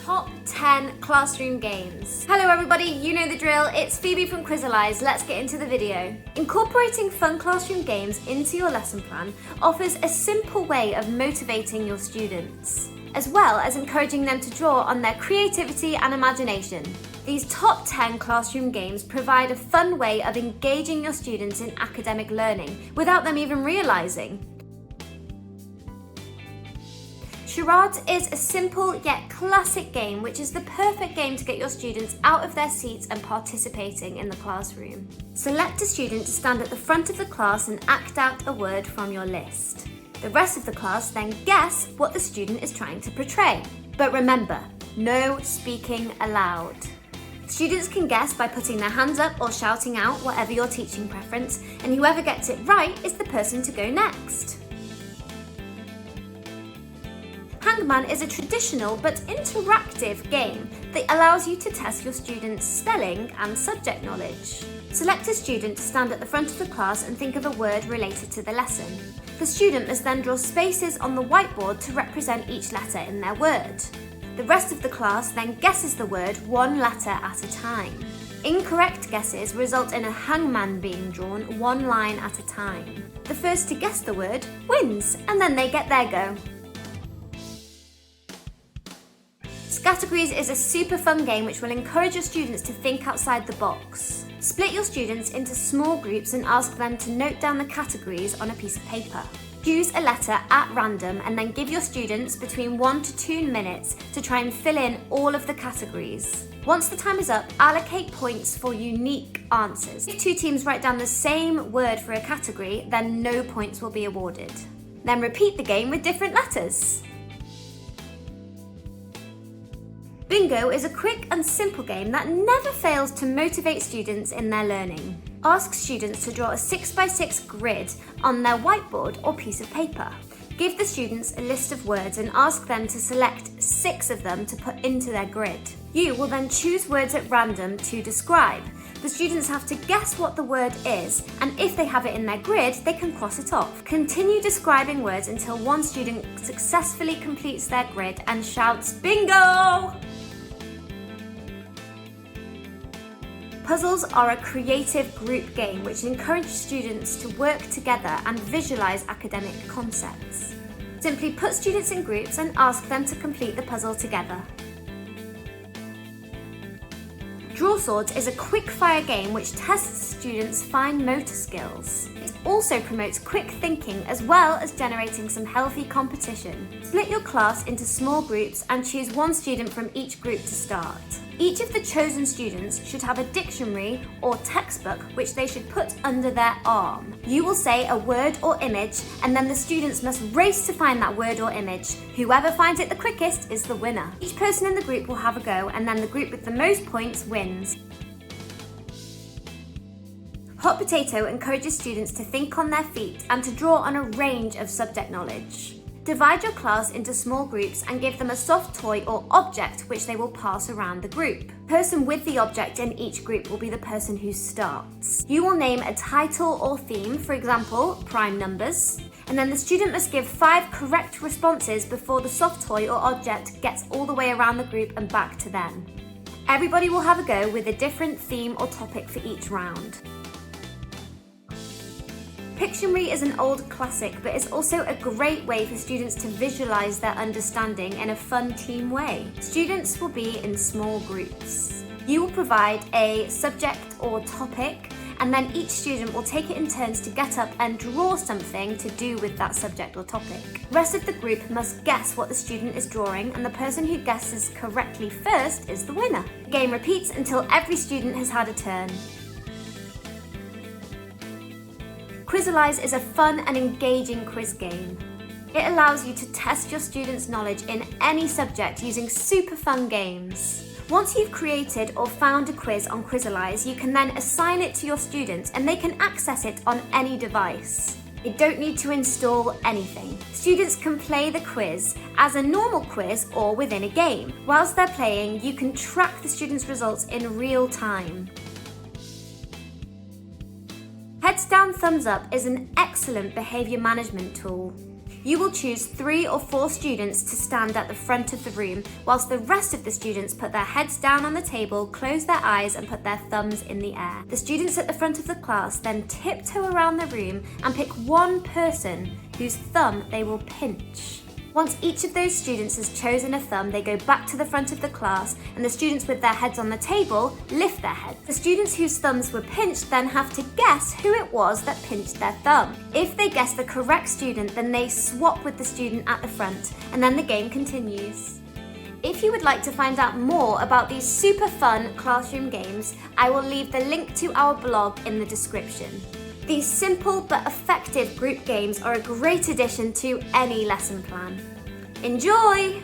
Top 10 classroom games. Hello everybody, you know the drill, it's Phoebe from Quizalize. Let's get into the video. Incorporating fun classroom games into your lesson plan offers a simple way of motivating your students, as well as encouraging them to draw on their creativity and imagination. These top 10 classroom games provide a fun way of engaging your students in academic learning without them even realizing. Charades is a simple yet classic game which is the perfect game to get your students out of their seats and participating in the classroom. Select a student to stand at the front of the class and act out a word from your list. The rest of the class then guess what the student is trying to portray. But remember, no speaking aloud. Students can guess by putting their hands up or shouting out, whatever your teaching preference, and whoever gets it right is the person to go next. Hangman is a traditional but interactive game that allows you to test your students' spelling and subject knowledge. Select a student to stand at the front of the class and think of a word related to the lesson. The student must then draw spaces on the whiteboard to represent each letter in their word. The rest of the class then guesses the word one letter at a time. Incorrect guesses result in a hangman being drawn one line at a time. The first to guess the word wins, and then they get their go. Scattergories is a super fun game which will encourage your students to think outside the box. Split your students into small groups and ask them to note down the categories on a piece of paper. Choose a letter at random and then give your students between 1 to 2 minutes to try and fill in all of the categories. Once the time is up, allocate points for unique answers. If 2 teams write down the same word for a category, then no points will be awarded. Then repeat the game with different letters. Bingo is a quick and simple game that never fails to motivate students in their learning. Ask students to draw a 6x6 grid on their whiteboard or piece of paper. Give the students a list of words and ask them to select 6 of them to put into their grid. You will then choose words at random to describe. The students have to guess what the word is, and if they have it in their grid, they can cross it off. Continue describing words until one student successfully completes their grid and shouts, "Bingo!" Puzzles are a creative group game which encourage students to work together and visualize academic concepts. Simply put students in groups and ask them to complete the puzzle together. Draw Swords is a quick-fire game which tests students' fine motor skills. It also promotes quick thinking as well as generating some healthy competition. Split your class into small groups and choose one student from each group to start. Each of the chosen students should have a dictionary or textbook which they should put under their arm. You will say a word or image and then the students must race to find that word or image. Whoever finds it the quickest is the winner. Each person in the group will have a go and then the group with the most points wins. Hot Potato encourages students to think on their feet and to draw on a range of subject knowledge. Divide your class into small groups and give them a soft toy or object which they will pass around the group. The person with the object in each group will be the person who starts. You will name a title or theme, for example, prime numbers, and then the student must give 5 correct responses before the soft toy or object gets all the way around the group and back to them. Everybody will have a go with a different theme or topic for each round. Pictionary is an old classic, but is also a great way for students to visualise their understanding in a fun team way. Students will be in small groups. You will provide a subject or topic, and then each student will take it in turns to get up and draw something to do with that subject or topic. The rest of the group must guess what the student is drawing, and the person who guesses correctly first is the winner. The game repeats until every student has had a turn. Quizalize is a fun and engaging quiz game. It allows you to test your students' knowledge in any subject using super fun games. Once you've created or found a quiz on Quizalize, you can then assign it to your students and they can access it on any device. They don't need to install anything. Students can play the quiz as a normal quiz or within a game. Whilst they're playing, you can track the students' results in real time. Heads down, thumbs up is an excellent behaviour management tool. You will choose 3 or 4 students to stand at the front of the room, whilst the rest of the students put their heads down on the table, close their eyes and put their thumbs in the air. The students at the front of the class then tiptoe around the room and pick one person whose thumb they will pinch. Once each of those students has chosen a thumb, they go back to the front of the class, and the students with their heads on the table lift their heads. The students whose thumbs were pinched then have to guess who it was that pinched their thumb. If they guess the correct student, then they swap with the student at the front, and then the game continues. If you would like to find out more about these super fun classroom games, I will leave the link to our blog in the description. These simple but effective group games are a great addition to any lesson plan. Enjoy!